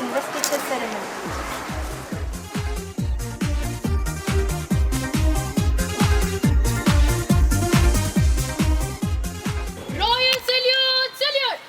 Investiture Ceremony. Royal salute! Salute!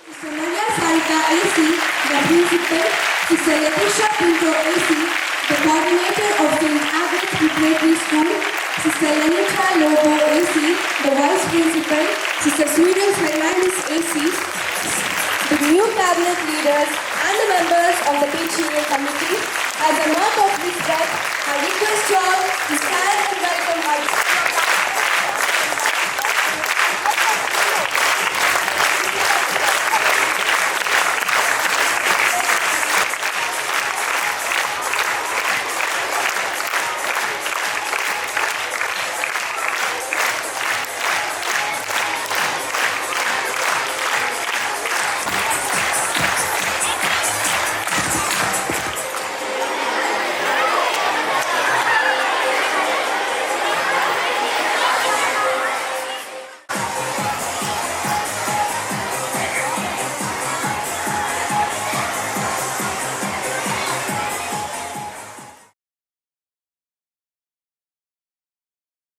Sister Maria Sarita AC, the principal, Sister Letitia Pinto AC, the coordinator of St. Agnes Preparatory School, Sister Lenita Lobo AC, the vice principal, Sister Sweden Fernandez AC, the new cabinet leaders and the members of the PTA committee. As a mark of respect, I request you all to stand and welcome our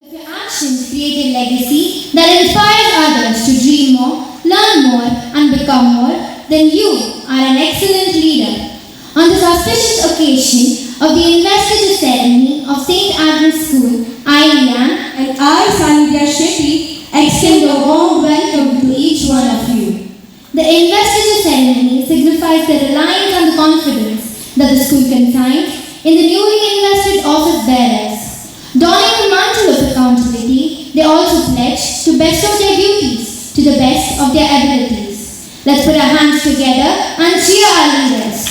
Your actions create a legacy that inspires others to dream more, learn more, and become more, then you are an excellent leader. On this auspicious occasion of the Investiture Ceremony of St. Agnes School, I, Leanne, and I, Sandhya Shetty, extend a warm welcome to each one of you. The Investiture Ceremony signifies the reliance and the confidence that the school contains in the newly invested office bearers. Donning the mantle of accountability, they also pledge to best of their duties to the best of their abilities. Let's put our hands together and cheer our leaders.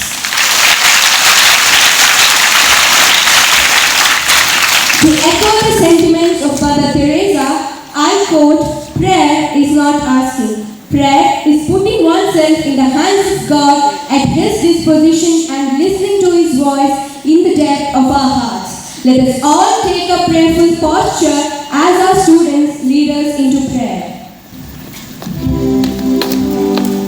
To echo the sentiments of Mother Teresa, I quote, "Prayer is not asking. Prayer is putting oneself in the hands of God at His disposition and listening to His voice in the depth of our hearts." Let us all take a prayerful posture as our students lead us into prayer.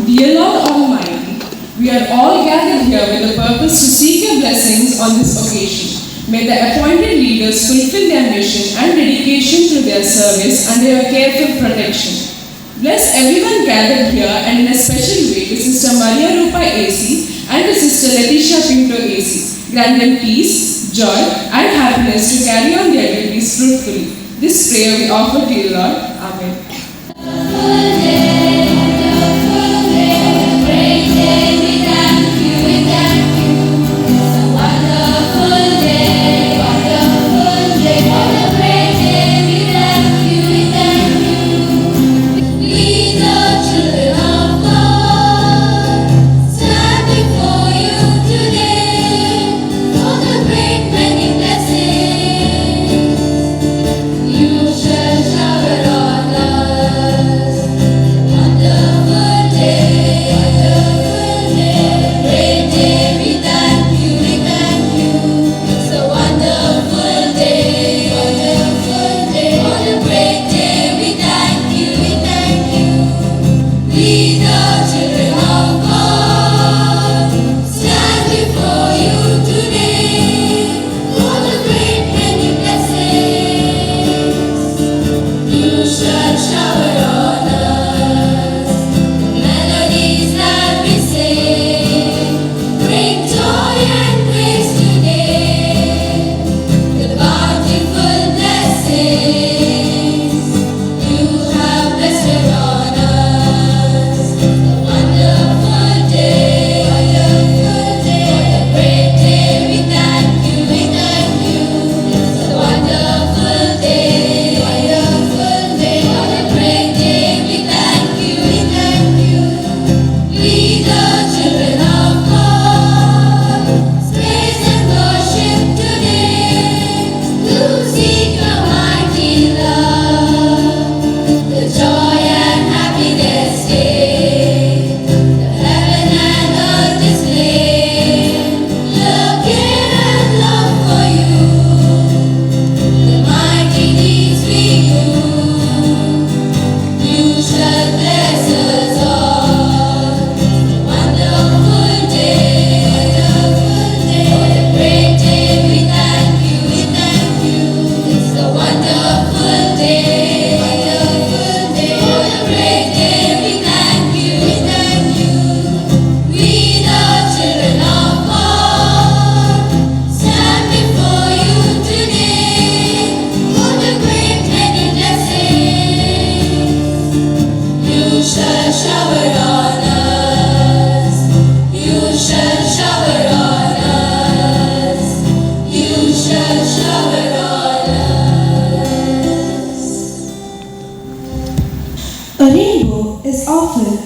Dear Lord Almighty, we are all gathered here with the purpose to seek your blessings on this occasion. May the appointed leaders fulfill their mission and dedication to their service under your careful protection. Bless everyone gathered here and in a special way to Sister Maria Rupa AC and to Sister Letitia Pinto AC. Grant them peace, joy and happiness to carry on their duties fruitfully. This prayer we offer to you, Lord. Amen. Today, for the great many blessings.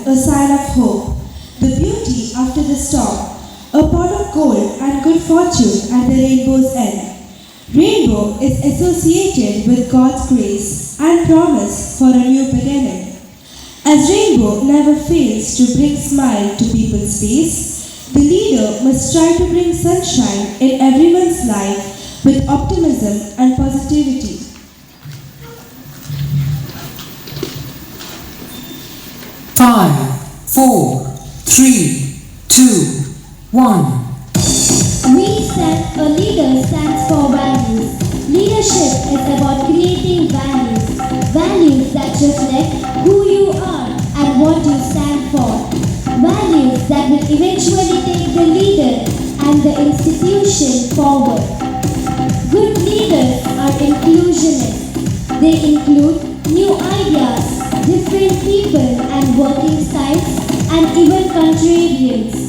a sign of hope, the beauty after the storm, a pot of gold and good fortune at the rainbow's end. Rainbow is associated with God's grace and promise for a new beginning. As rainbow never fails to bring smile to people's face, the leader must try to bring sunshine in everyone's life with optimism and positivity. 5, 4, 3, 2, 1. We said a leader stands for values. Leadership is about creating values. Values that reflect who you are and what you stand for. Values that will eventually take the leader and the institution forward. Good leaders are inclusionists. They include new ideas, different people and working styles, and even contrarians.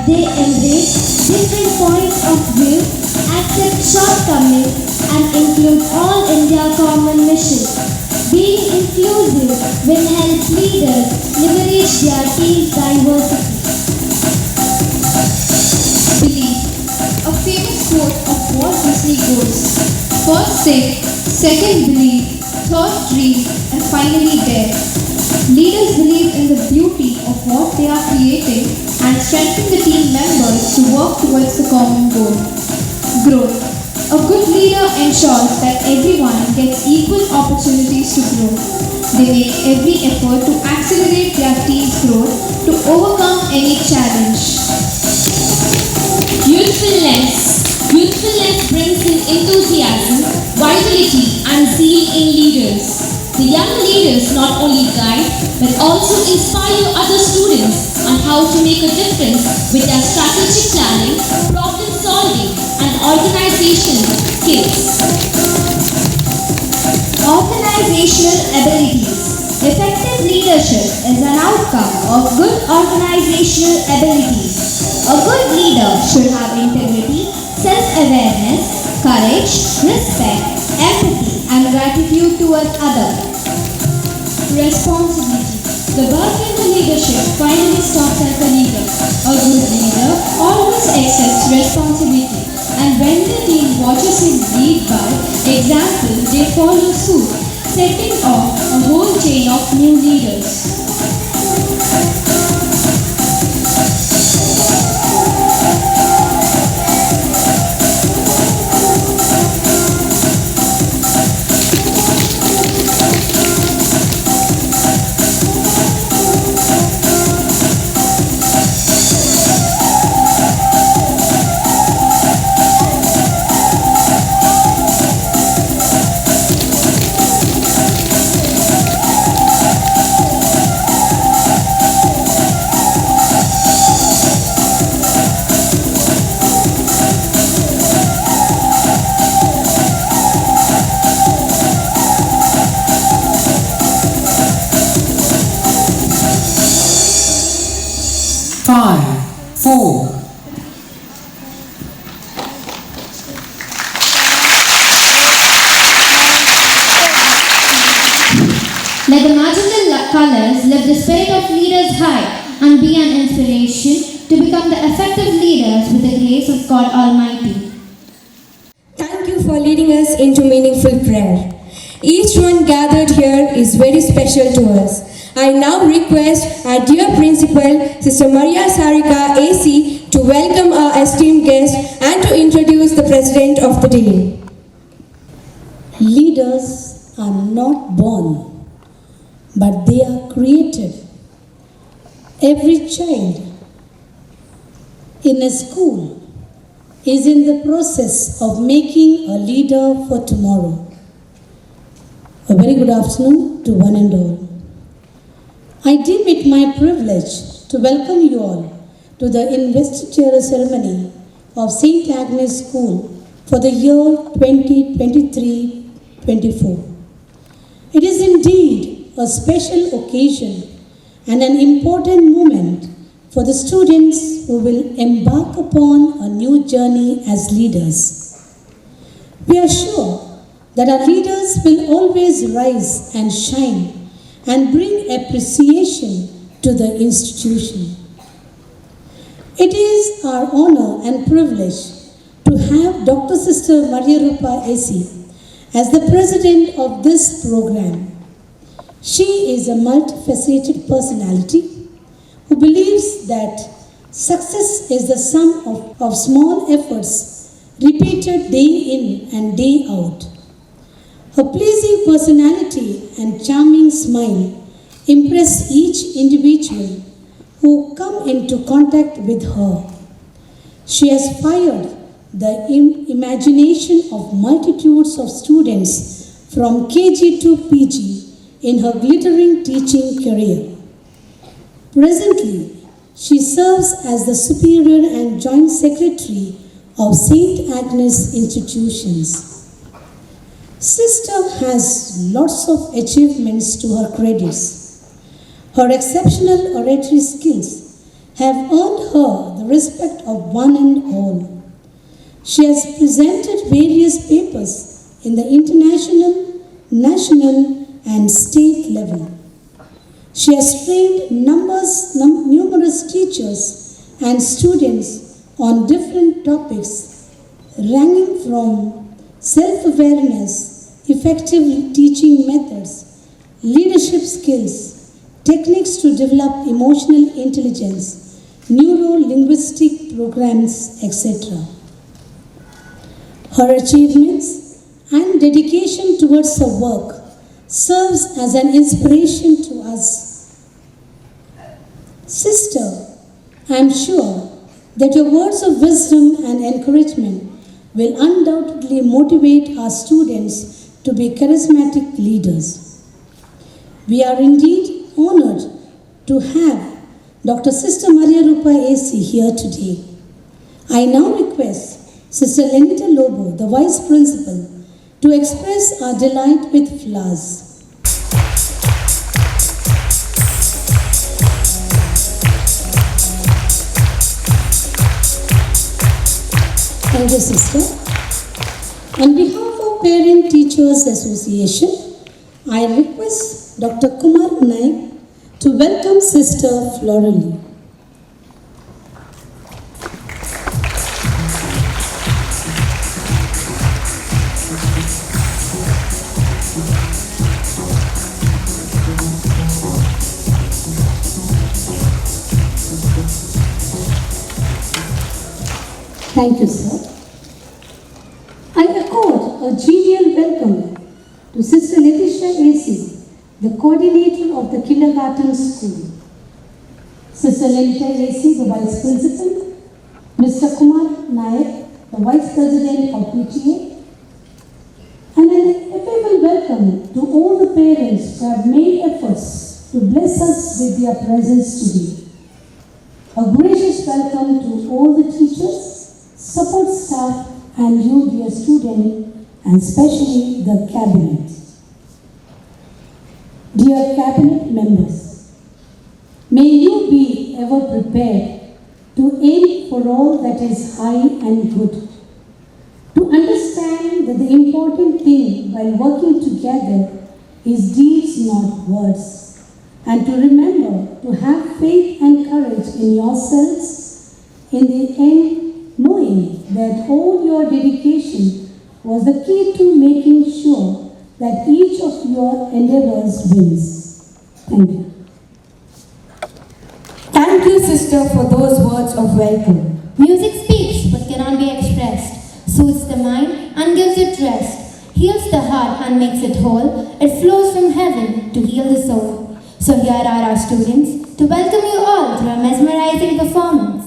They embrace different points of view, accept shortcomings, and include all in their common mission. Being inclusive will help leaders leverage their team's diversity. Belief. A famous quote of Walt Disney goes, first think, second believe, third dream, and finally dare. Leaders believe in the beauty of what they are creating and strengthen the team members to work towards the common goal. Growth. A good leader ensures that everyone gets equal opportunities to grow. They make every effort to accelerate their team's growth to overcome any challenge. Youthfulness. Youthfulness brings in enthusiasm, vitality, and zeal in leaders. The young leaders not only guide but also inspire other students on how to make a difference with their strategic planning, problem solving, and organizational skills. Organizational abilities. Effective leadership is an outcome of good organizational abilities. A good leader should have integrity, self-awareness, courage, respect, empathy, and gratitude towards others. Responsibility. The work in the leadership finally starts at the leader. A good leader always accepts responsibility, and when the team watches him lead by example, they follow suit, setting off a whole chain of new leaders. Let the magical colors lift the spirit of leaders high and be an inspiration to become the effective leaders with the grace of God Almighty. Thank you for leading us into meaningful prayer. Each one gathered here is very special to us. I now request our dear Principal, Sister Maria Sarika AC, to welcome our esteemed guest and to introduce the President of the day. Leaders are not born, but they are created. Every child in a school is in the process of making a leader for tomorrow. A very good afternoon to one and all. I deem it my privilege to welcome you all to the Investiture Ceremony of St. Agnes School for the year 2023-24. It is indeed a special occasion and an important moment for the students who will embark upon a new journey as leaders. We are sure that our leaders will always rise and shine and bring appreciation to the institution. It is our honor and privilege to have Dr. Sister Maria Rupa AC as the president of this program. She is a multifaceted personality who believes that success is the sum of small efforts repeated day in and day out. Her pleasing personality and charming smile impress each individual who come into contact with her. She has fired the imagination of multitudes of students from KG to PG in her glittering teaching career. Presently, she serves as the Superior and Joint Secretary of St. Agnes Institutions. Sister has lots of achievements to her credits. Her exceptional oratory skills have earned her the respect of one and all. She has presented various papers in the international, national, and state level. She has trained numerous teachers and students on different topics, ranging from self-awareness, effective teaching methods, leadership skills, techniques to develop emotional intelligence, neuro-linguistic programs, etc. Her achievements and dedication towards her work serves as an inspiration to us. Sister, I am sure that your words of wisdom and encouragement will undoubtedly motivate our students to be charismatic leaders. We are indeed honored to have Dr. Sister Maria Rupa AC here today. I now request Sister Lenita Lobo, the Vice Principal, to express our delight with flowers. Thank you, Sister. On behalf of Parent Teachers Association, I request Dr. Kumar Naik to welcome Sister florally. Thank you, sir. I accord a genial welcome to Sister Letitia AC, the coordinator of the kindergarten school. Sister Letitia AC, the vice principal. Mr. Kumar Nayak, the vice president of PTA. And an affable welcome to all the parents who have made efforts to bless us with their presence today. A gracious welcome to all the teachers, support staff, and you, dear student, and especially the cabinet. Dear cabinet members, may you be ever prepared to aim for all that is high and good, to understand that the important thing while working together is deeds, not words, and to remember to have faith and courage in yourselves, in the end knowing that all your dedication was the key to making sure that each of your endeavors wins. Thank you. Thank you, sister, for those words of welcome. Music speaks but cannot be expressed, soothes the mind and gives it rest, heals the heart and makes it whole. It flows from heaven to heal the soul. So here are our students to welcome you all through a mesmerizing performance.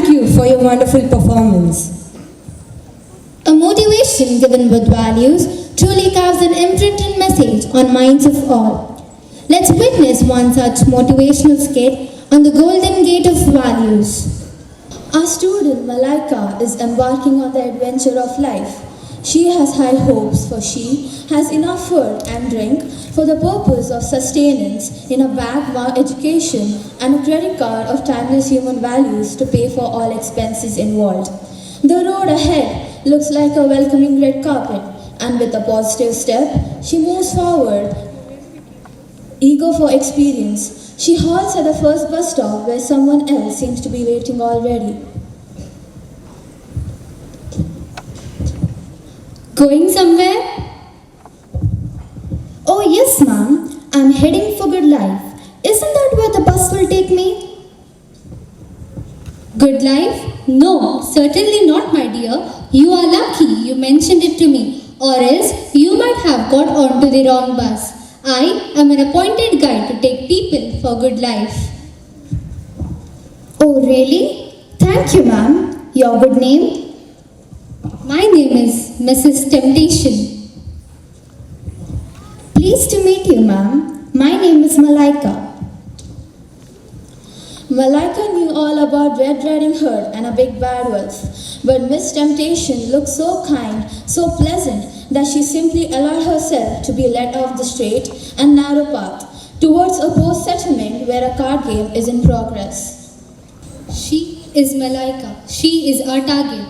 Thank you for your wonderful performance. A motivation given with values truly carves an imprint and message on minds of all. Let's witness one such motivational skit on the Golden Gate of Values. Our student Malaika is embarking on the adventure of life. She has high hopes, for she has enough food and drink for the purpose of sustenance, in a bag for education, and a credit card of timeless human values to pay for all expenses involved. The road ahead looks like a welcoming red carpet, and with a positive step, she moves forward, eager for experience. She halts at the first bus stop where someone else seems to be waiting already. Going somewhere? Oh yes, ma'am. I'm heading for Good Life. Isn't that where the bus will take me? Good Life? No, certainly not, my dear. You are lucky you mentioned it to me, or else you might have got onto the wrong bus. I am an appointed guide to take people for Good Life. Oh really? Thank you, ma'am. Your good name? My name is Mrs. Temptation. Pleased to meet you, ma'am. My name is Malaika. Malaika knew all about Red Riding Hood and a big bad wolf, but Miss Temptation looked so kind, so pleasant, that she simply allowed herself to be led off the straight and narrow path towards a post settlement where a card game is in progress. She is Malaika. She is our target.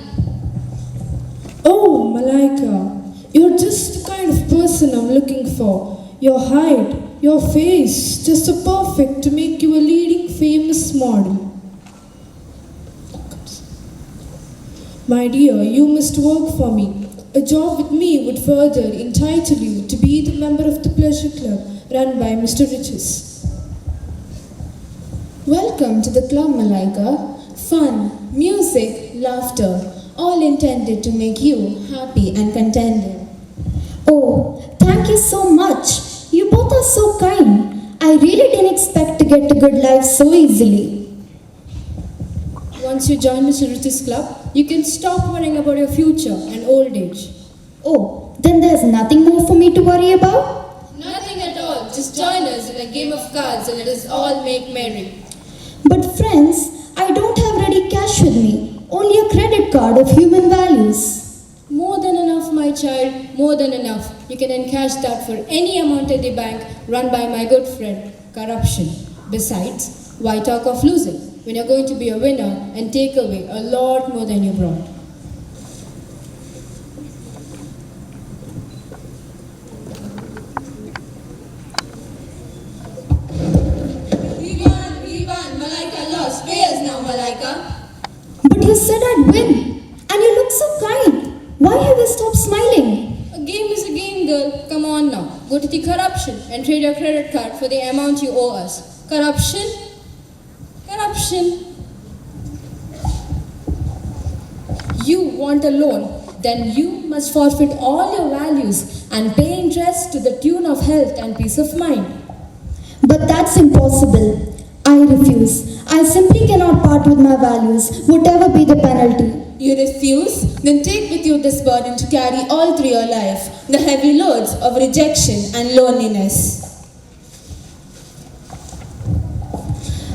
Oh, Malaika, you're just the kind of person I'm looking for. Your height, your face, just so perfect to make you a leading famous model. My dear, you must work for me. A job with me would further entitle you to be the member of the pleasure club run by Mr. Riches. Welcome to the club, Malaika. Fun, music, laughter, all intended to make you happy and contented. Oh, thank you so much. You both are so kind. I really didn't expect to get to Good Life so easily. Once you join Mr. Rich's club, you can stop worrying about your future and old age. Oh, then there's nothing more for me to worry about? Nothing at all. Just join us in a game of cards and let us all make merry. But friends, I don't have ready cash with me. Only a credit card of human values. More than enough, my child, more than enough. You can encash that for any amount at the bank run by my good friend, Corruption. Besides, why talk of losing when you're going to be a winner and take away a lot more than you brought? We won. Malaika lost. Pay us now, Malaika. But you said I'd win. And you look so kind. Why have you stopped smiling? A game is a game, girl. Come on now. Go to the Corruption and trade your credit card for the amount you owe us. Corruption? Corruption. You want a loan? Then you must forfeit all your values and pay interest to the tune of health and peace of mind. But that's impossible. I refuse. I simply cannot part with my values, whatever be the penalty. You refuse? Then take with you this burden to carry all through your life, the heavy loads of rejection and loneliness.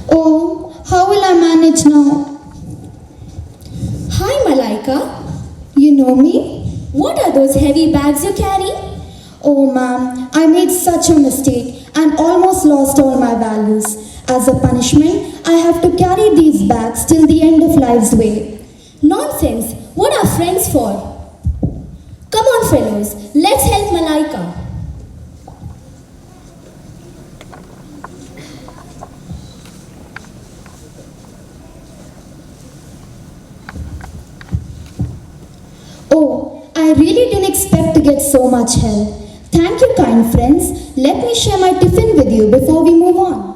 Oh, how will I manage now? Hi, Malaika. You know me? What are those heavy bags you carry? Oh, ma'am, I made such a mistake and almost lost all my values. As a punishment, I have to carry these bags till the end of life's way. Nonsense! What are friends for? Come on, fellows, let's help Malaika. Oh, I really didn't expect to get so much help. Thank you, kind friends. Let me share my tiffin with you before we move on.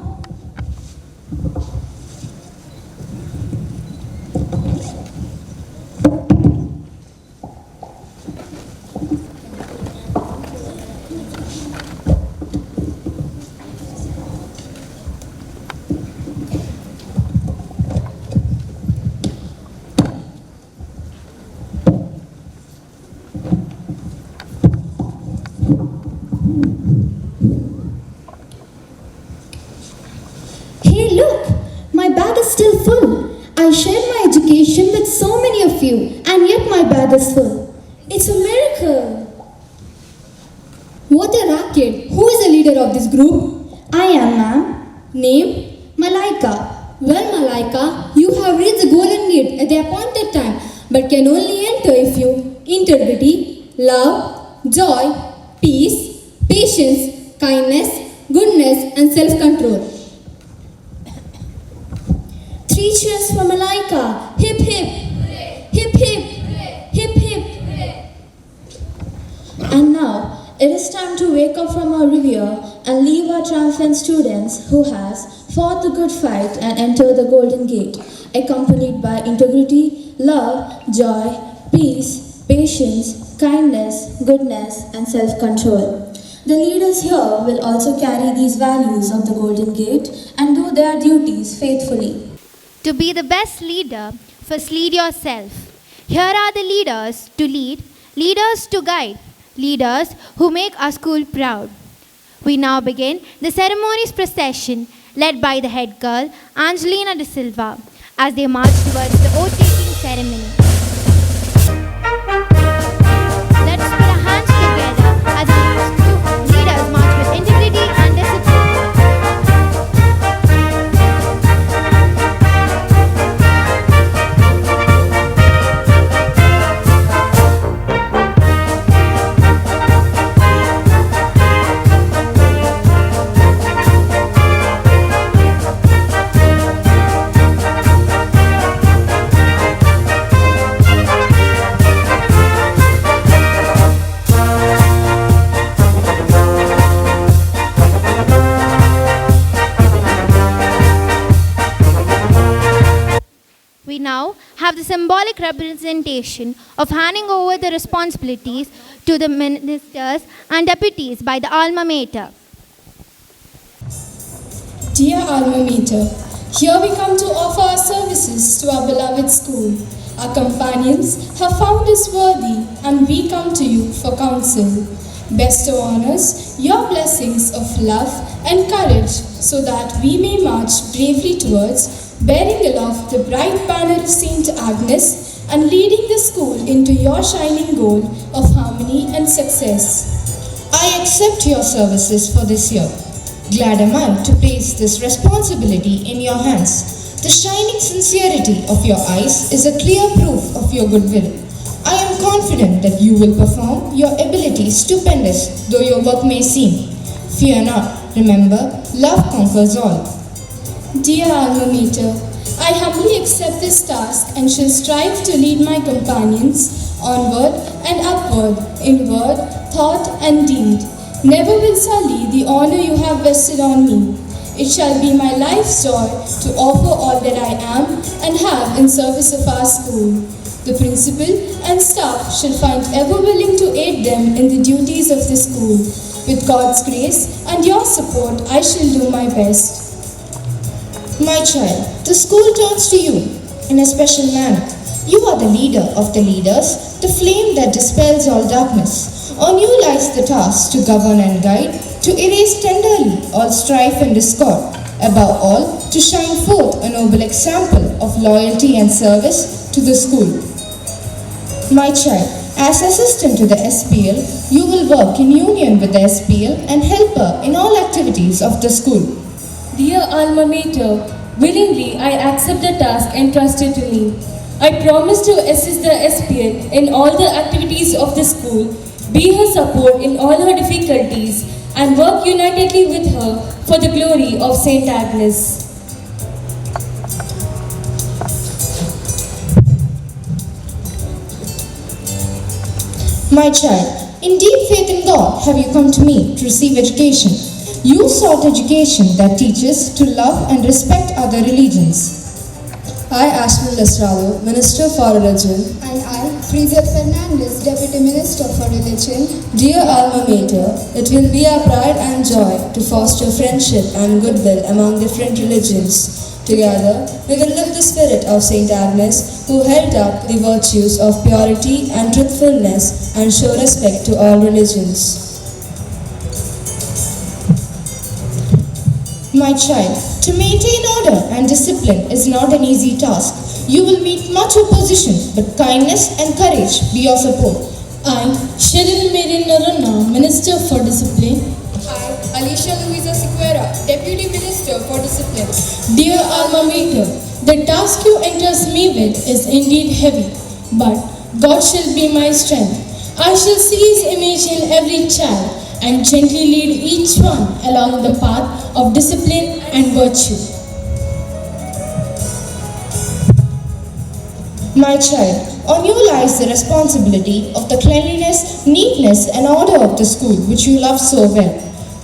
successful. It's a miracle. What a racket. Who is the leader of this group? I am, ma'am. Name? Malaika. Well, Malaika, you have reached the golden gate at the appointed time, but can only enter if you integrity, love, joy, peace, patience, kindness, goodness, and self-control. 3 cheers for Malaika. Hip hip. Hip hip. Hip hip. And now, it is time to wake up from our review and leave our triumphant students who has fought the good fight and enter the golden gate, accompanied by integrity, love, joy, peace, patience, kindness, goodness, and self-control. The leaders here will also carry these values of the golden gate and do their duties faithfully. To be the best leader, first lead yourself. Here are the leaders to lead, leaders to guide, leaders who make our school proud. We now begin the ceremony's procession led by the head girl, Angelina De Silva, as they march towards the oath-taking ceremony. Let's put our hands together as our leaders march with integrity and discipline. We now have the symbolic representation of handing over the responsibilities to the ministers and deputies by the alma mater. Dear alma mater, here we come to offer our services to our beloved school. Our companions have found us worthy, and we come to you for counsel. Bestow on us your blessings of love and courage, so that we may march bravely towards bearing aloft the bright banner of Saint Agnes and leading the school into your shining goal of harmony and success. I accept your services for this year. Glad am I to place this responsibility in your hands. The shining sincerity of your eyes is a clear proof of your goodwill. I am confident that you will perform your ability stupendous though your work may seem. Fear not, remember, love conquers all. Dear alma mater, I humbly accept this task and shall strive to lead my companions onward and upward in word, thought and deed. Never will sully the honor you have vested on me. It shall be my life's joy to offer all that I am and have in service of our school. The principal and staff shall find ever willing to aid them in the duties of the school. With God's grace and your support, I shall do my best. My child, the school turns to you in a special manner. You are the leader of the leaders, the flame that dispels all darkness. On you lies the task to govern and guide, to erase tenderly all strife and discord. Above all, to shine forth a noble example of loyalty and service to the school. My child, as assistant to the SPL, you will work in union with the SPL and help her in all activities of the school. Dear alma mater, willingly I accept the task entrusted to me. I promise to assist the SPL in all the activities of the school, be her support in all her difficulties, and work unitedly with her for the glory of Saint Agnes. My child, in deep faith in God have you come to me to receive education. You sought education that teaches to love and respect other religions. I, Ashwin Lesrado, Minister for Religion. And I, Friza Fernandez, Deputy Minister for Religion. Dear alma mater, it will be our pride and joy to foster friendship and goodwill among different religions. Together, we will live the spirit of Saint Agnes, who held up the virtues of purity and truthfulness and show respect to all religions. My child, to maintain order and discipline is not an easy task. You will meet much opposition, but kindness and courage be your support. I, Sheryl Mary Narana, Minister for Discipline. I, Alicia Louisa Sequeira, Deputy Minister for Discipline. Dear Alma Mater, the task you entrust me with is indeed heavy, but God shall be my strength. I shall see His image in every child and gently lead each one along the path of discipline and virtue. My child, on you lies the responsibility of the cleanliness, neatness and order of the school which you love so well.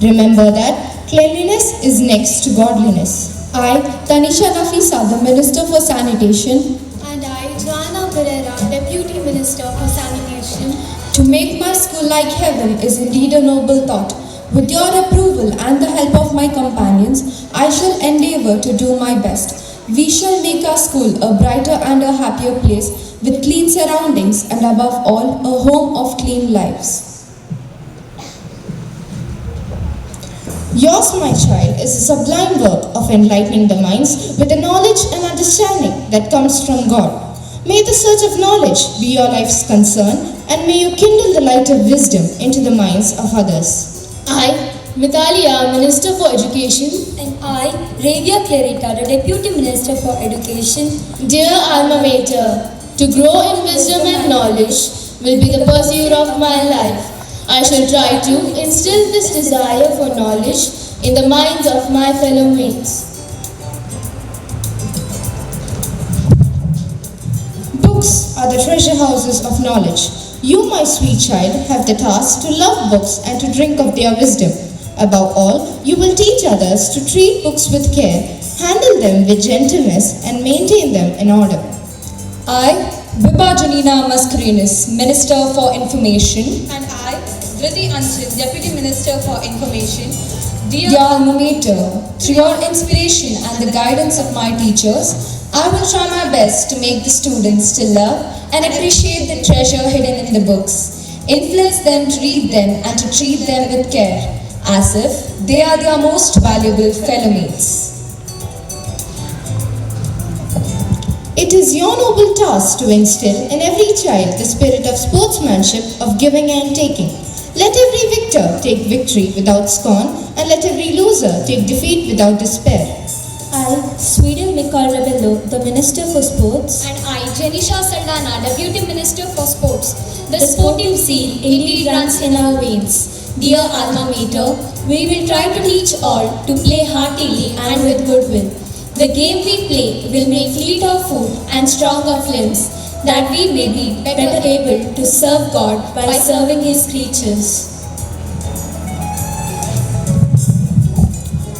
Remember that cleanliness is next to godliness. I, Tanisha Nafisa, the Minister for Sanitation. And I, Joanna Pereira, Deputy Minister for Sanitation. To make my school like heaven is indeed a noble thought. With your approval and the help of my companions, I shall endeavour to do my best. We shall make our school a brighter and a happier place with clean surroundings and above all, a home of clean lives. Yours, my child, is a sublime work of enlightening the minds with the knowledge and understanding that comes from God. May the search of knowledge be your life's concern, and may you kindle the light of wisdom into the minds of others. I, Mithalia, Minister for Education. And I, Ravia Clarita, the Deputy Minister for Education. Dear Alma Mater, to grow in wisdom and knowledge will be the pursuit of my life. I shall try to instill this desire for knowledge in the minds of my fellow mates. Books are the treasure houses of knowledge. You, my sweet child, have the task to love books and to drink of their wisdom. Above all, you will teach others to treat books with care, handle them with gentleness, and maintain them in order. I, Vibha Janina Mascarenas, Minister for Information. And I, Dhriti Anchit, Deputy Minister for Information. Dear Alma Mater, through your inspiration and the guidance of my teachers, I will try my best to make the students to love and appreciate the treasure hidden in the books, influence them to read them and to treat them with care, as if they are their most valuable fellow mates. It is your noble task to instill in every child the spirit of sportsmanship, of giving and taking. Let every victor take victory without scorn, and let every loser take defeat without despair. I, Sweden Mikal Rebello, the Minister for Sports. And I, Jenisha Saldana, Deputy Minister for Sports. The sportive zeal indeed runs in our veins. Dear Alma Mater, we will try to teach all to play heartily and with goodwill. The game we play will make fleet of foot and strong of limbs, that we may be better able to serve God by serving His creatures.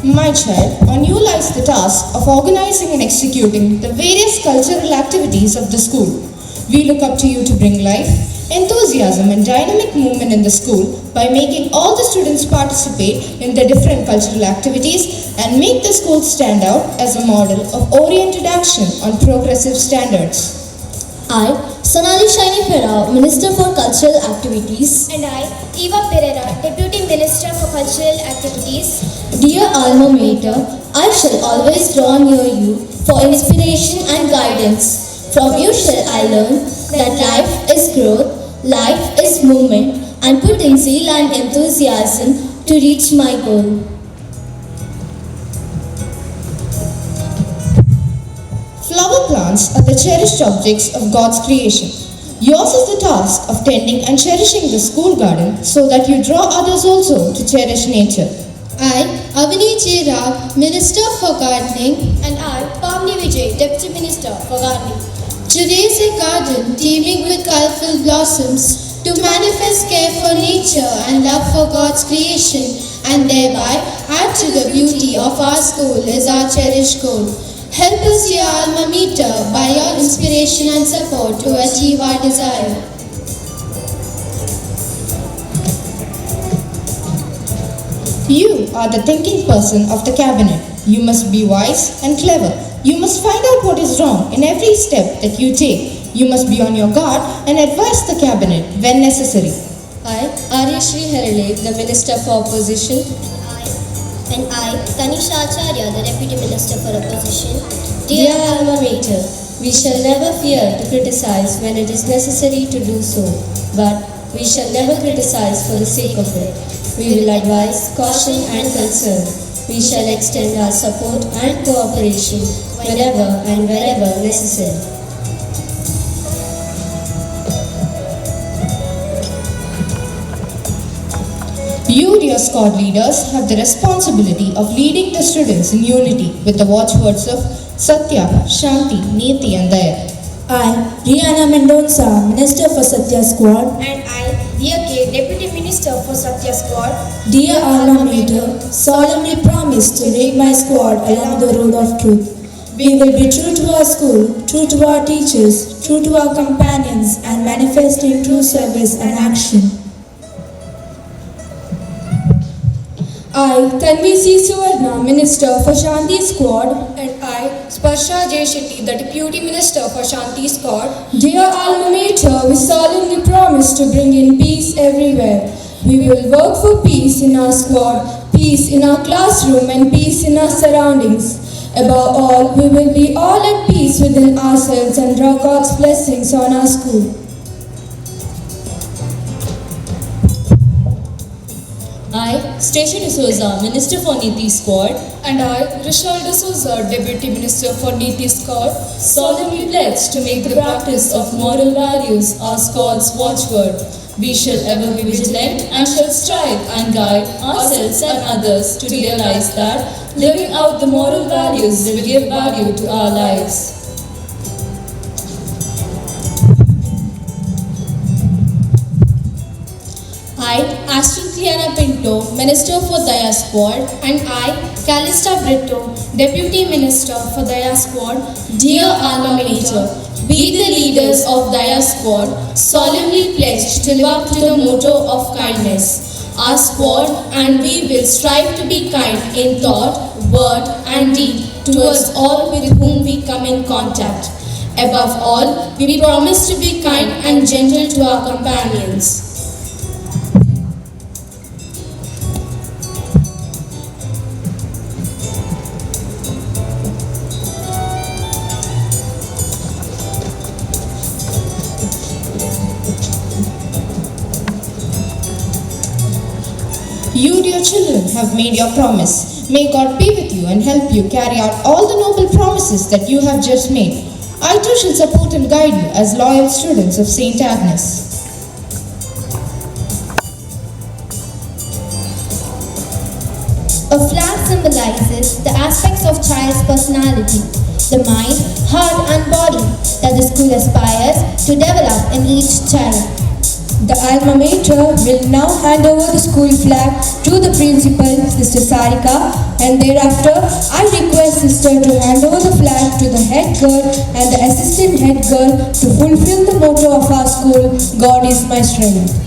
My child, on you lies the task of organizing and executing the various cultural activities of the school. We look up to you to bring life, enthusiasm and dynamic movement in the school by making all the students participate in the different cultural activities and make the school stand out as a model of oriented action on progressive standards. I, Sonali Shiny Pera, Minister for Cultural Activities. And I, Eva Pereira, Deputy Minister for Cultural Activities. Dear Alma Mater, I shall always draw near you for inspiration and guidance. From you shall I learn that life is growth, life is movement, and put in zeal and enthusiasm to reach my goal. Flower plants are the cherished objects of God's creation. Yours is the task of tending and cherishing the school garden so that you draw others also to cherish nature. I, Avani J. Rao, Minister for Gardening. And I, Pavni Vijay, Deputy Minister for Gardening. To raise a garden teeming with colorful blossoms, to manifest care for nature and love for God's creation, and thereby add to the beauty of our school is our cherished goal. Help us, dear Alma Mater, by your inspiration and support to achieve our desire. You are the thinking person of the cabinet. You must be wise and clever. You must find out what is wrong in every step that you take. You must be on your guard and advise the cabinet when necessary. I, Arya Shri Herale, the Minister for Opposition. And I, Tanisha Acharya, the Deputy Minister for Opposition. Dear Alma Mater, We shall never fear to criticize when it is necessary to do so, but we shall never criticize for the sake of it. We will advise, caution and concern. We shall extend our support and cooperation whenever and wherever necessary. You, dear squad leaders, have the responsibility of leading the students in unity with the watchwords of Satya, Shanti, Niti and Daya. I, Rihanna Mendonça, Minister for Satya Squad. And I, Dear K, Deputy Minister for Satya Squad. Dear alma mater, solemnly promise to lead my squad along the road of truth. We will be true to our school, true to our teachers, true to our companions, and manifest in true service and action. I, Tanvi C. Suvarna, Minister for Shanti Squad. And I, Sparsha J. Shetty, the Deputy Minister for Shanti Squad. Dear alma mater, we solemnly promise to bring in peace everywhere. We will work for peace in our squad, peace in our classroom and peace in our surroundings. Above all, we will be all at peace within ourselves and draw God's blessings on our school. I, Station D'Souza, Minister for Niti Squad. And I, Rishal D'Souza, Deputy Minister for Niti Squad, solemnly pledge to make the practice of moral values our squad's watchword. We shall ever be vigilant and shall strive and guide ourselves and others to realize that living out the moral values will give value to our lives. I, Astrid Cleana Pinto, Minister for Daya Squad. And I, Calista Brito, Deputy Minister for Daya Squad. Dear alma mater, we the leaders of Daya Squad solemnly pledge to live up to the motto of kindness. Our squad and we will strive to be kind in thought, word and deed towards all with whom we come in contact. Above all, we promise to be kind and gentle to our companions. You, dear children, have made your promise. May God be with you and help you carry out all the noble promises that you have just made. I too shall support and guide you as loyal students of St. Agnes. A flag symbolizes the aspects of child's personality, the mind, heart and body that the school aspires to develop in each child. The alma mater will now hand over the school flag to the principal, Sister Sarika, and thereafter I request Sister to hand over the flag to the head girl and the assistant head girl to fulfill the motto of our school, God is my strength.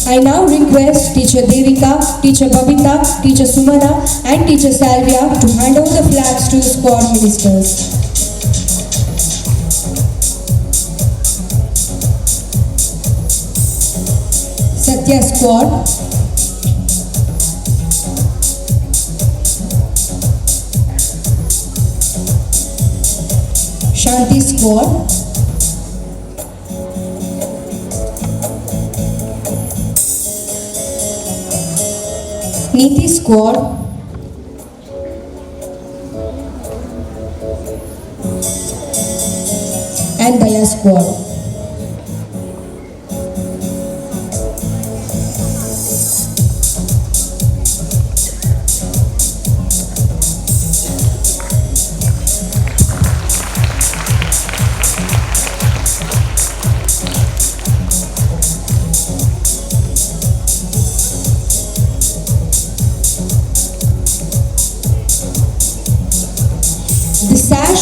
I now request Teacher Devika, Teacher Babita, Teacher Sumana and Teacher Salvia to hand over the flags to the squad ministers. Satya Squad. Shanti Squad. Niti Squad. And Daya Squad.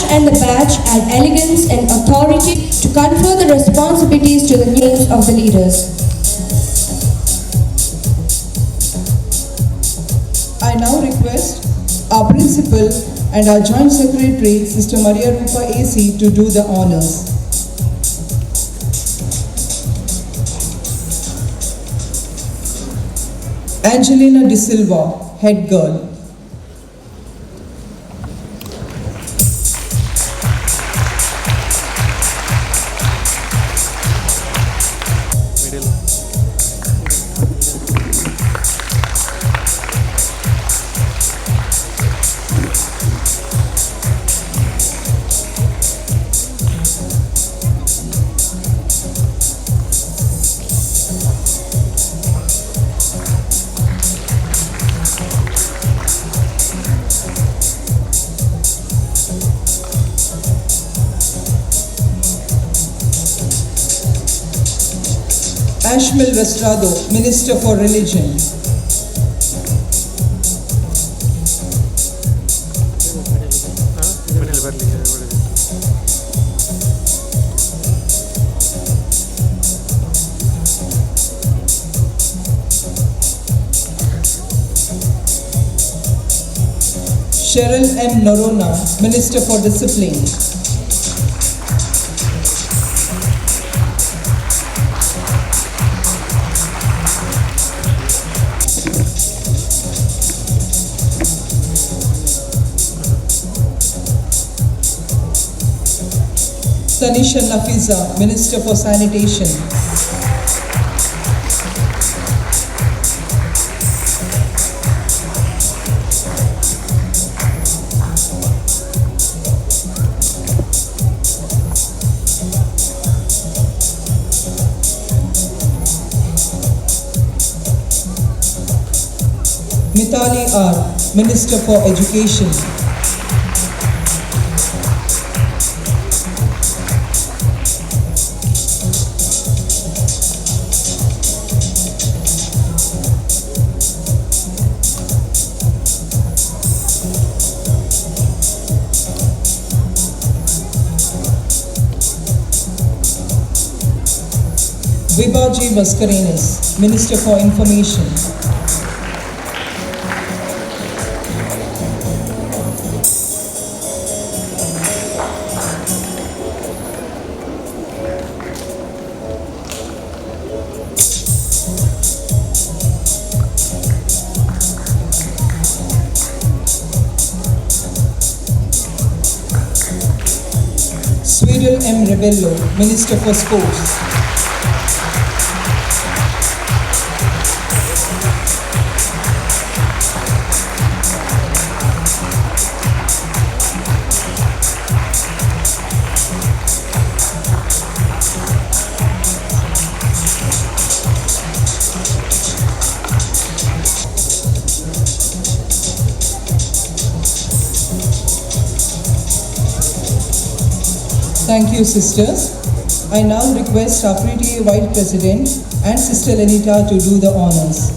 And the badge add elegance and authority to confer the responsibilities to the names of the leaders. now request our principal and our joint secretary, Sister Maria Rupa AC, to do the honors. Angelina De Silva, head girl. Ashmil Vestrado, Minister for Religion. Cheryl M. Norona, Minister for Discipline. Tanisha Nafiza, Minister for Sanitation. Mitali R, Minister for Education. Vibaji Vaskarinis, Minister for Information. Swedel M. Rebello, Minister for Sports. Thank you, sisters. I now request our PTA White President and Sister Lenita to do the honors.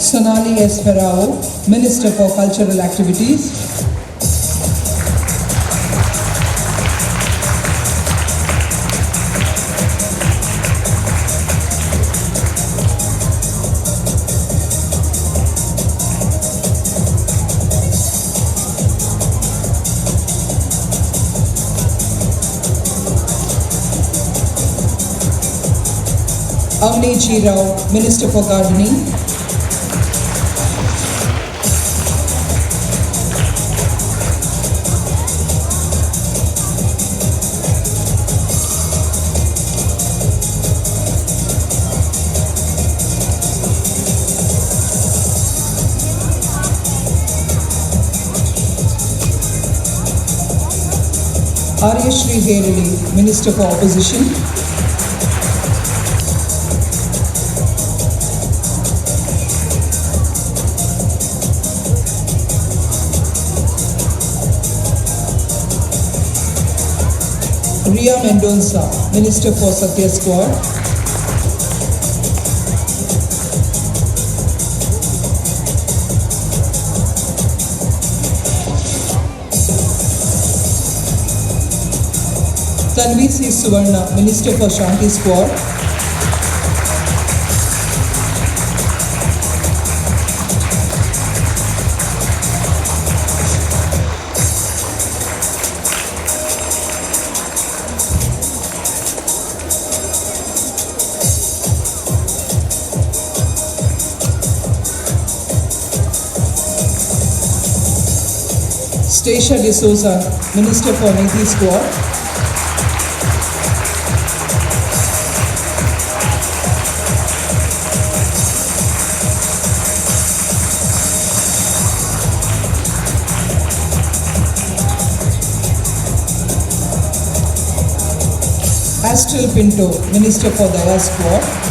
Sonali S. Ferrao, Minister for Cultural Activities. Avni G. Rao, Minister for Gardening. Aryashri Herali, Minister for Opposition. Ria Mendonça, Minister for Satya Squad. Tanvi C. Suvarna, Minister for Shanti Squad. Stacia De Souza, Minister for Niti Squad. Astral Pinto, Minister for Daya Squad.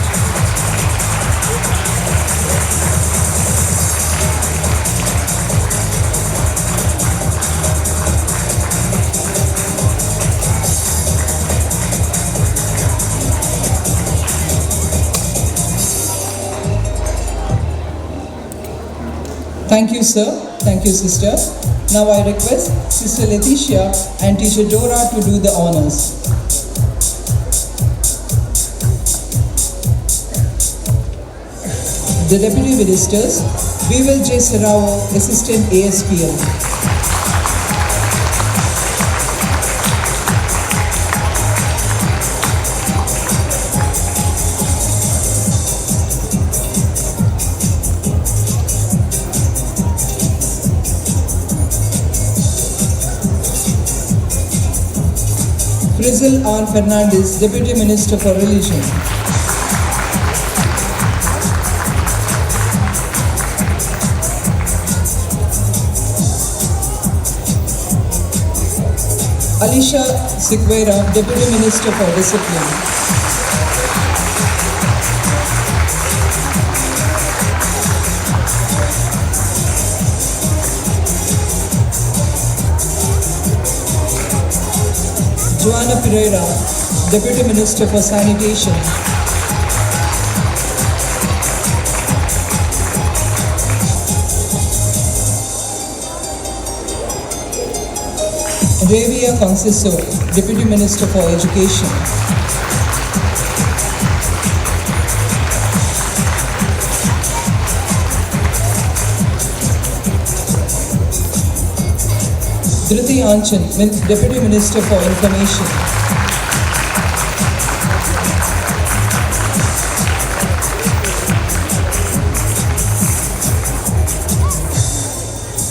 Thank you, sir. Thank you, sister. Now I request Sister Leticia and Teacher Dora to do the honors. The Deputy Ministers, Vival J. Serrao, Assistant ASPL. Frizzle R. Fernandez, Deputy Minister for Religion. Alicia Sequeira, Deputy Minister for Discipline. Joanna Pereira, Deputy Minister for Sanitation. Ravia Conceição, Deputy Minister for Education. Dhruti Anchan, Deputy Minister for Information.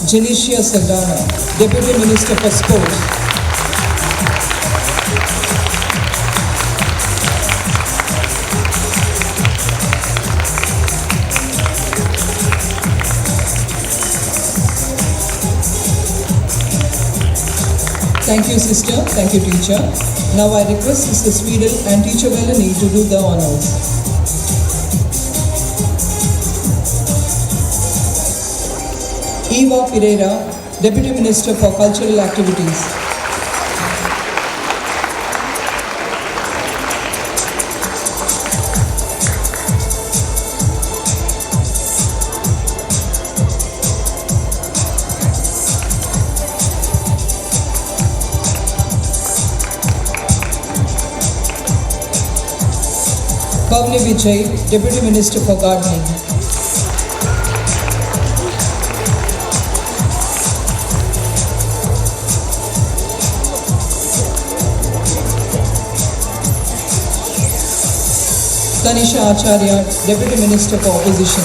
Janicia Saldana, Deputy Minister for Sport. Thank you, sister. Thank you, teacher. Now I request Sister Sweden and Teacher Melanie to do the honors. Eva Pereira, Deputy Minister for Cultural Activities. Kavli Vijay, Deputy Minister for Gardening. Tanisha Acharya, Deputy Minister for Opposition.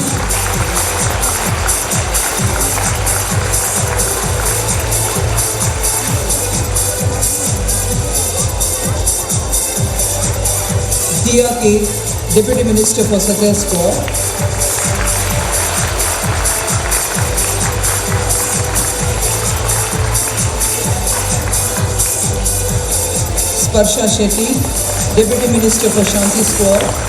Dia K, Deputy Minister for Success Corps. Sparsha Shetty, Deputy Minister for Shanti Squad.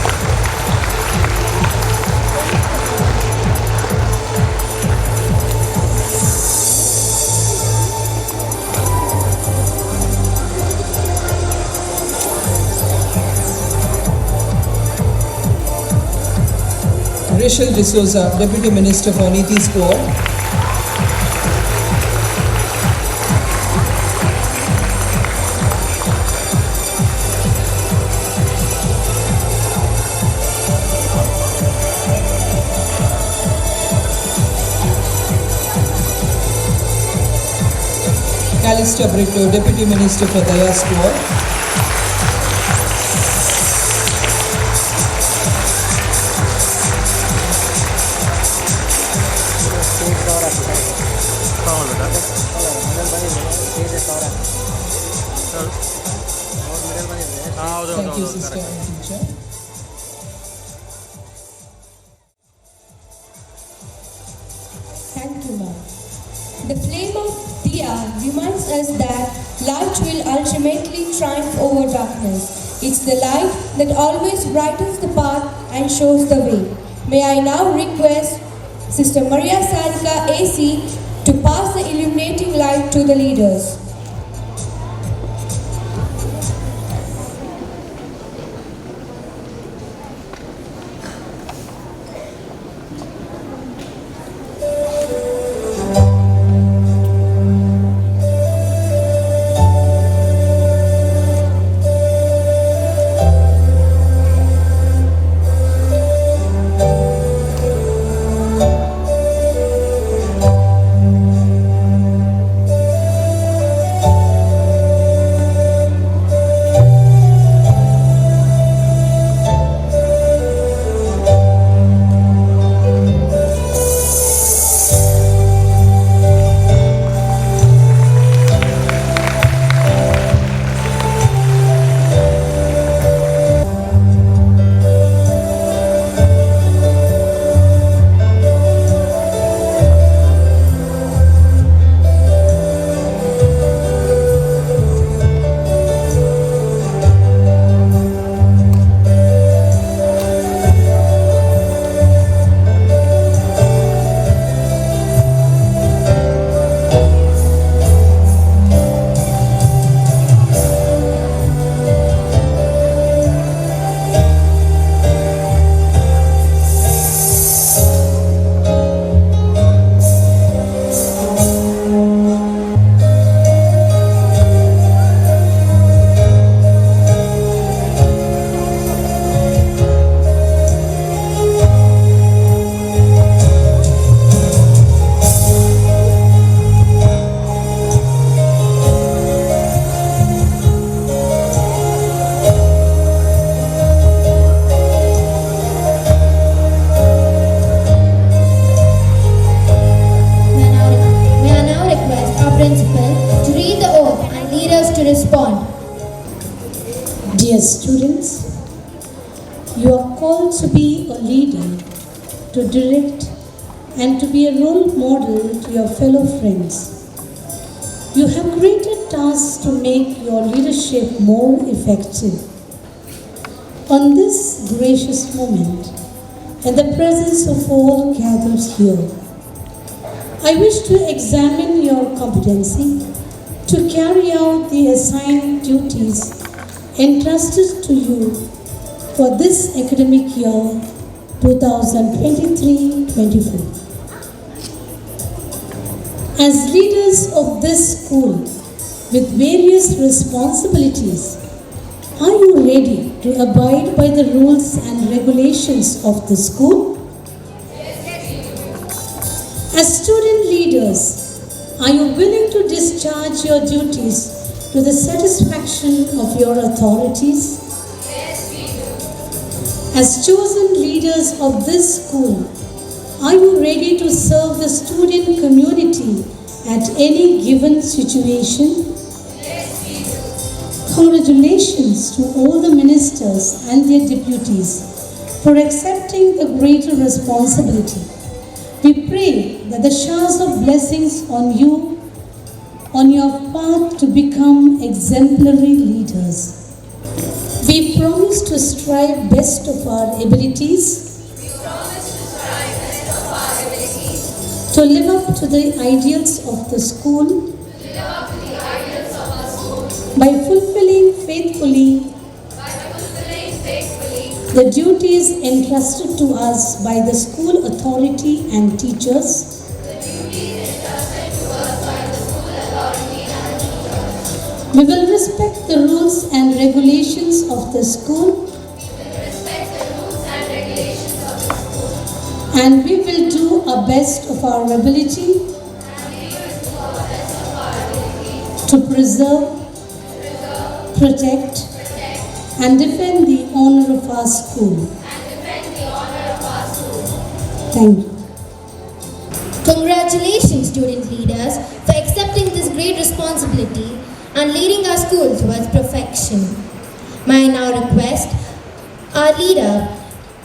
Rachel D'Souza, Deputy Minister for Niti Squad. Calista Brito, Deputy Minister for Daya Squad. Thank you, sister and teacher. Thank you, ma'am. The flame of Diya reminds us that light will ultimately triumph over darkness. It's the light that always brightens the path and shows the way. May I now request Sister Maria Sarika AC to pass the illuminating light to the leaders. Dear students, you are called to be a leader, to direct, and to be a role model to your fellow friends. You have created tasks to make your leadership more effective. On this gracious moment, in the presence of all gathered here, I wish to examine your competency to carry out the assigned duties entrusted to you for this academic year 2023-24. As leaders of this school with various responsibilities, are you ready to abide by the rules and regulations of the school? As student leaders, are you willing to discharge your duties to the satisfaction of your authorities? Yes, we do. As chosen leaders of this school, are you ready to serve the student community at any given situation? Yes, we do. Congratulations to all the ministers and their deputies for accepting the greater responsibility. We pray that the showers of blessings on you on your path to become exemplary leaders. We promise to strive best of our abilities. To live up to the ideals of the school. By fulfilling faithfully the duties entrusted to us by the school authority and teachers. We will respect the rules and regulations of the school. And we will do our best of our ability to preserve, protect, and defend the honor of our school. Thank you. Congratulations, student leaders. school towards perfection. May I now request our leader,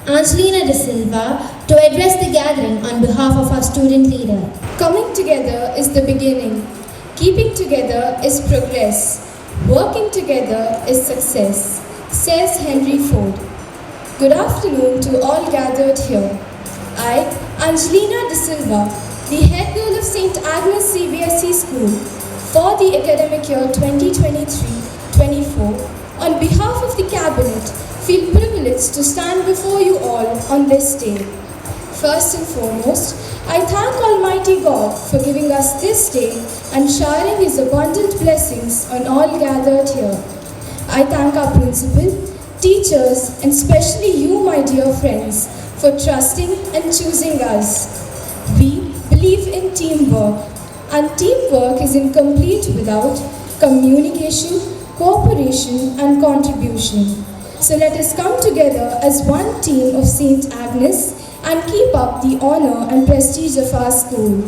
Angelina De Silva, to address the gathering on behalf of our student leader. Coming together is the beginning. Keeping together is progress. Working together is success, says Henry Ford. Good afternoon to all gathered here. I, Angelina De Silva, the head girl of St. Agnes CBSE School for the academic year 2023-24, on behalf of the Cabinet, feel privileged to stand before you all on this day. First and foremost, I thank Almighty God for giving us this day and showering His abundant blessings on all gathered here. I thank our principal, teachers, and especially you, my dear friends, for trusting and choosing us. We believe in teamwork, and teamwork is incomplete without communication, cooperation, and contribution. So let us come together as one team of St. Agnes and keep up the honor and prestige of our school.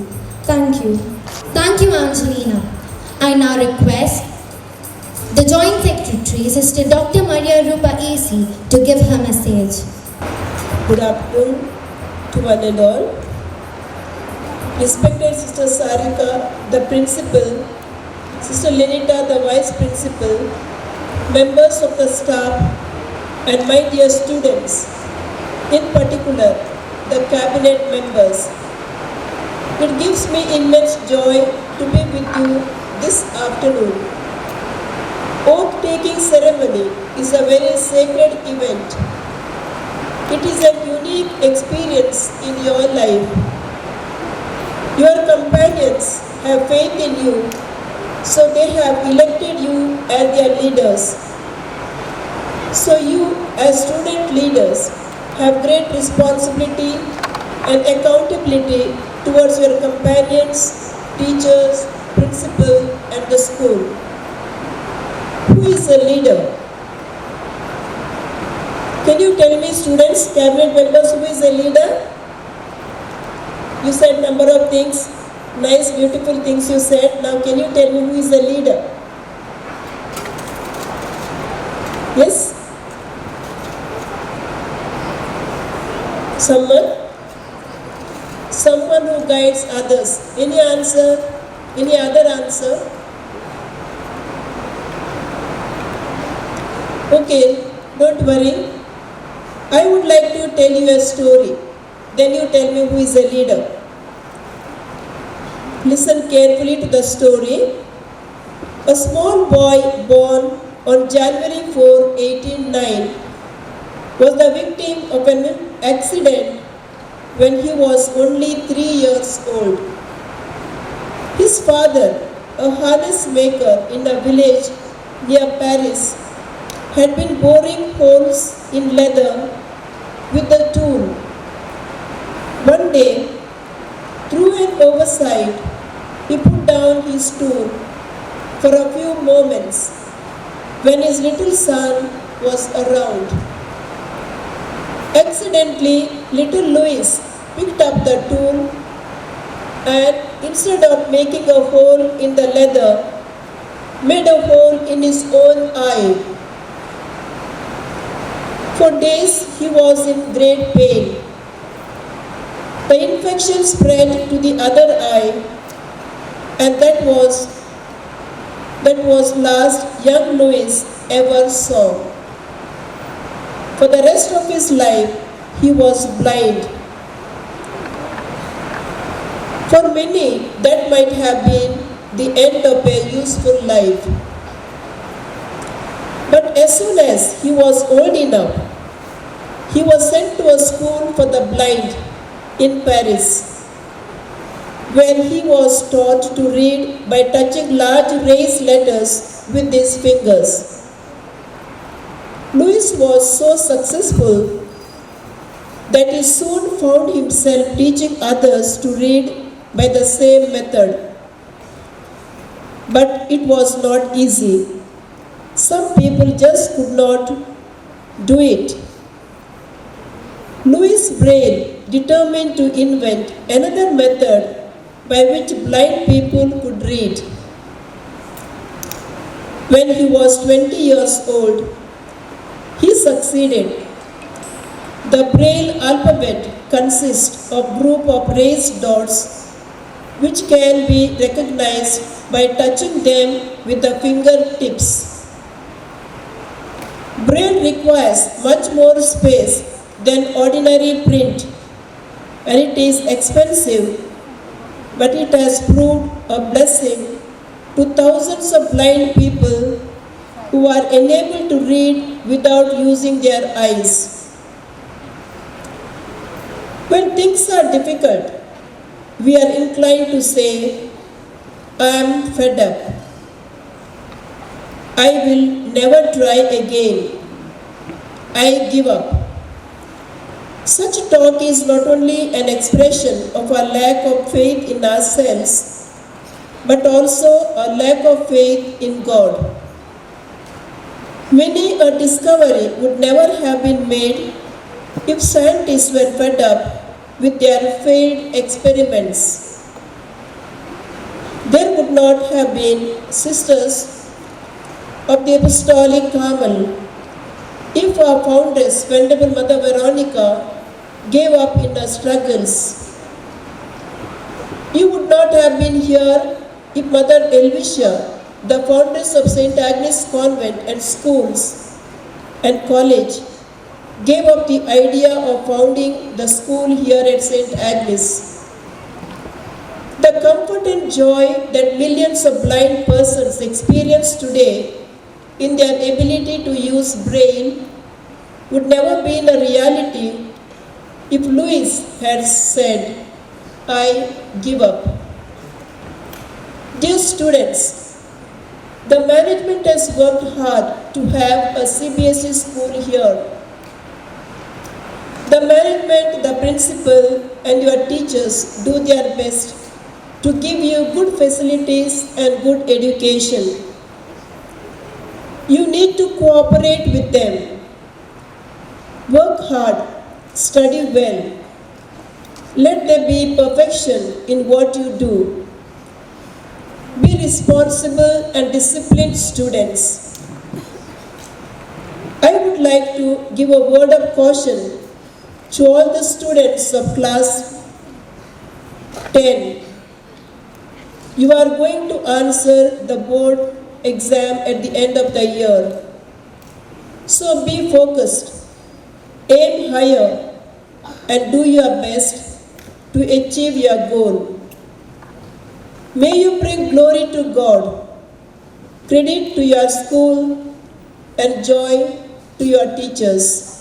Thank you. Thank you, Angelina. I now request the Joint Secretary, Sister Dr. Maria Rupa AC, to give her message. Good afternoon to one and all. Respected Sister Sarika, the Principal, Sister Lenita, the Vice Principal, members of the staff, and my dear students, in particular, the Cabinet members. It gives me immense joy to be with you this afternoon. Oath-taking ceremony is a very sacred event. It is a unique experience in your life. Your companions have faith in you, so they have elected you as their leaders. So you, as student leaders, have great responsibility and accountability towards your companions, teachers, principal, and the school. Who is a leader? Can you tell me, students, cabinet members, who is a leader? You said number of things, nice, beautiful things you said. Now can you tell me who is a leader? Yes? Someone? Someone who guides others. Any answer? Any other answer? Okay, don't worry. I would like to tell you a story. Then you tell me who is a leader. Listen carefully to the story. A small boy born on January 4, 1809 was the victim of an accident when he was only 3 years old. His father, a harness maker in a village near Paris, had been boring holes in leather with a tool. One day, through an oversight, he put down his tool for a few moments when his little son was around. Accidentally, little Louis picked up the tool and instead of making a hole in the leather, made a hole in his own eye. For days he was in great pain. The infection spread to the other eye, and that was last young Louis ever saw. For the rest of his life, he was blind. For many, that might have been the end of a useful life. But as soon as he was old enough, he was sent to a school for the blind in Paris, where he was taught to read by touching large raised letters with his fingers. Louis was so successful that he soon found himself teaching others to read by the same method. But it was not easy. Some people just could not do it. Louis' brain determined to invent another method by which blind people could read. When he was 20 years old, he succeeded. The Braille alphabet consists of group of raised dots which can be recognized by touching them with the fingertips. Braille requires much more space than ordinary print, and it is expensive, but it has proved a blessing to thousands of blind people who are unable to read without using their eyes. When things are difficult, we are inclined to say, I am fed up. I will never try again. I give up. Such talk is not only an expression of our lack of faith in ourselves, but also a lack of faith in God. Many a discovery would never have been made if scientists were fed up with their failed experiments. There would not have been sisters of the Apostolic Carmel if our foundress, Venerable Mother Veronica, gave up in her struggles. You would not have been here if Mother Helvetia, the foundress of St. Agnes Convent and schools and college, gave up the idea of founding the school here at St. Agnes. The comfort and joy that millions of blind persons experience today in their ability to use Braille would never be a reality if Louis had said, I give up. Dear students, the management has worked hard to have a CBSE school here. The management, the principal, and your teachers do their best to give you good facilities and good education. You need to cooperate with them. Work hard, study well. Let there be perfection in what you do. Be responsible and disciplined students. I would like to give a word of caution to all the students of class 10. You are going to answer the board exam at the end of the year. So be focused, aim higher, and do your best to achieve your goal. May you bring glory to God, credit to your school, and joy to your teachers.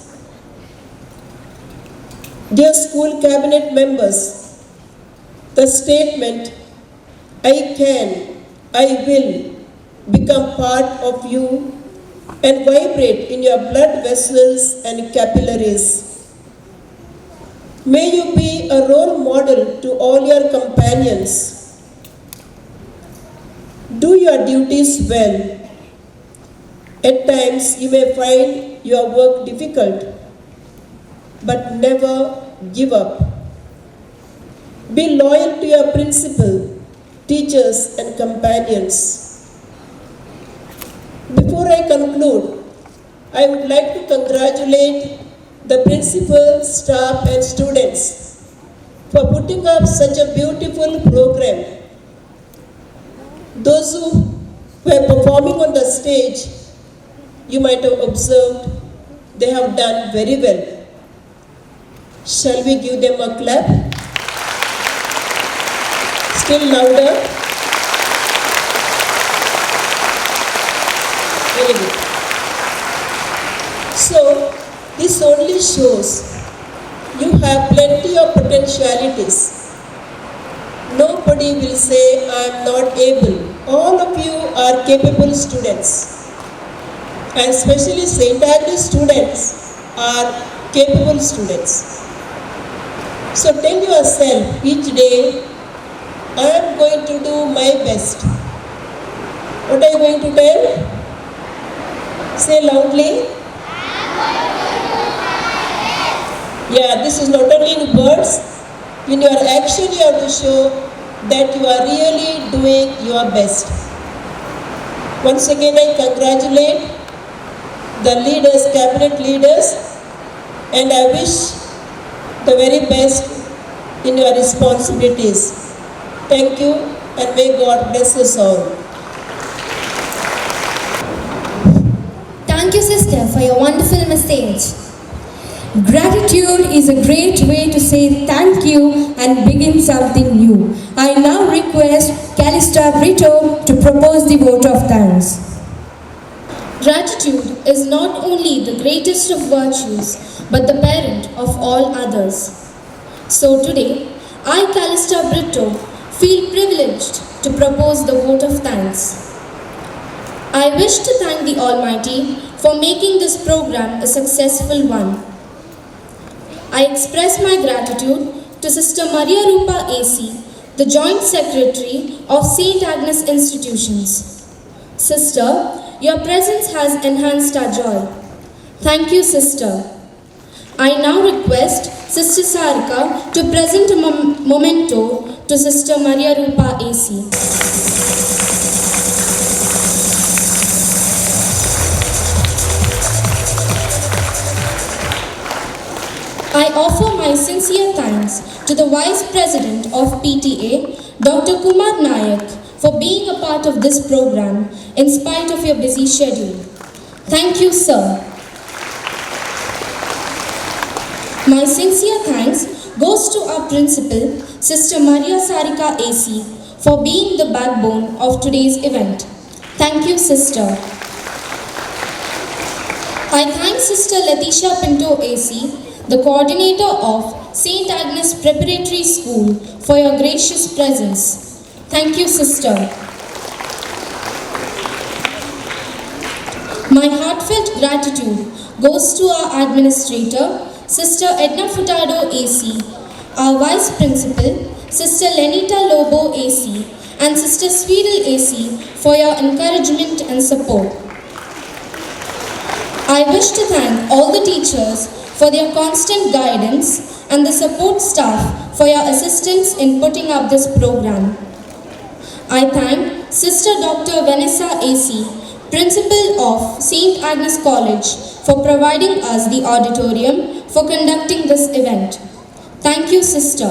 Dear school cabinet members, the statement, I can, I will, become part of you and vibrate in your blood vessels and capillaries. May you be a role model to all your companions. Do your duties well. At times you may find your work difficult, but never give up. Be loyal to your principal, teachers, and companions. Before I conclude, I would like to congratulate the principal, staff, and students for putting up such a beautiful program. Those who were performing on the stage, you might have observed, they have done very well. Shall we give them a clap? Still louder. Very good. So, this only shows you have plenty of potentialities. Nobody will say, I am not able. All of you are capable students. And especially St. Agnes students are capable students. So tell yourself each day, I am going to do my best. What are you going to tell? Say loudly. Yeah, this is not only in words. In your action you have to show that you are really doing your best. Once again, I congratulate the leaders, cabinet leaders, and I wish the very best in your responsibilities. Thank you, and may God bless us all. Thank you, sister, for your wonderful message. Gratitude is a great way to say thank you and begin something new. I now request Calista Brito to propose the vote of thanks. Gratitude is not only the greatest of virtues, but the parent of all others. So today, I, Calista Brito, feel privileged to propose the vote of thanks. I wish to thank the Almighty for making this program a successful one. I express my gratitude to Sister Maria Rupa AC, the Joint Secretary of St. Agnes Institutions. Sister, your presence has enhanced our joy. Thank you, Sister. I now request Sister Sarika to present a memento to Sister Maria Rupa AC. I offer my sincere thanks to the Vice President of PTA, Dr. Kumar Nayak, for being a part of this program in spite of your busy schedule. Thank you, sir. My sincere thanks goes to our principal, Sister Maria Sarika AC, for being the backbone of today's event. Thank you, sister. I thank Sister Leticia Pinto AC, the coordinator of St. Agnes Preparatory School, for your gracious presence. Thank you, sister. My heartfelt gratitude goes to our administrator, Sister Edna Furtado AC, our vice principal, Sister Lenita Lobo AC, and Sister Sweedle AC for your encouragement and support. I wish to thank all the teachers for their constant guidance and the support staff for your assistance in putting up this program. I thank Sister Dr. Vanessa AC, Principal of St. Agnes College, for providing us the auditorium for conducting this event. Thank you, Sister.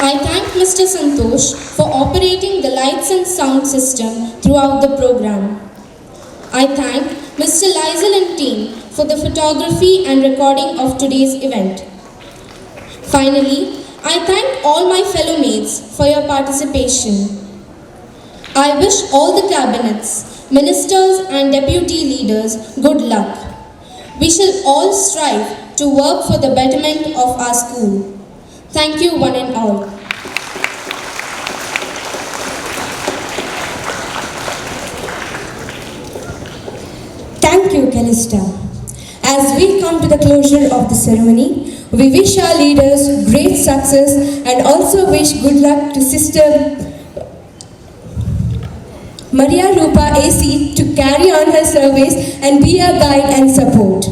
I thank Mr. Santosh for operating the lights and sound system throughout the program. I thank Mr. Lizel and team for the photography and recording of today's event. Finally, I thank all my fellow mates for your participation. I wish all the cabinets, ministers and deputy leaders good luck. We shall all strive to work for the betterment of our school. Thank you, one and all. Thank you, Calista. As we come to the closure of the ceremony, we wish our leaders great success and also wish good luck to Sister Maria Rupa AC to carry on her service and be our guide and support.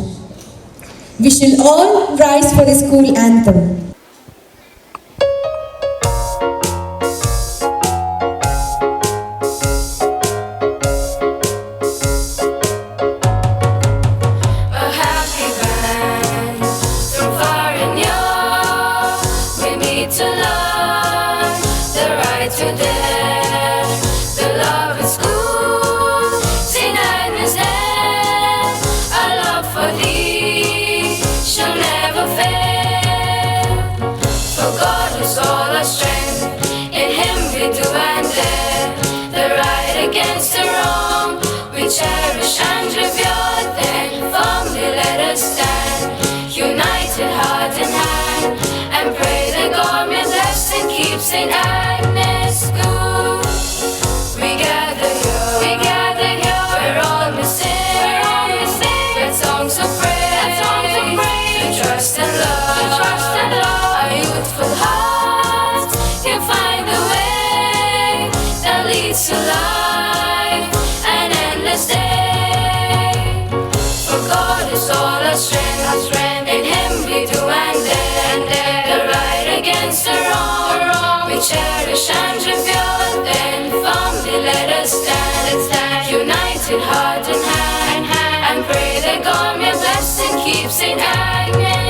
We shall all rise for the school anthem. Cherish and revere, then firmly let us stand, united heart in hand, and pray that God may bless and keep St. Agnes School. We gather here, we're all missing, with songs of praise, with trust and love, our youthful hearts can find the way that leads to life. For God is all our strength, in Him we do and dare, the right against the wrong, we cherish and revere, then firmly let us stand, united heart and hand, and pray that God may bless and keep Saint Agnes.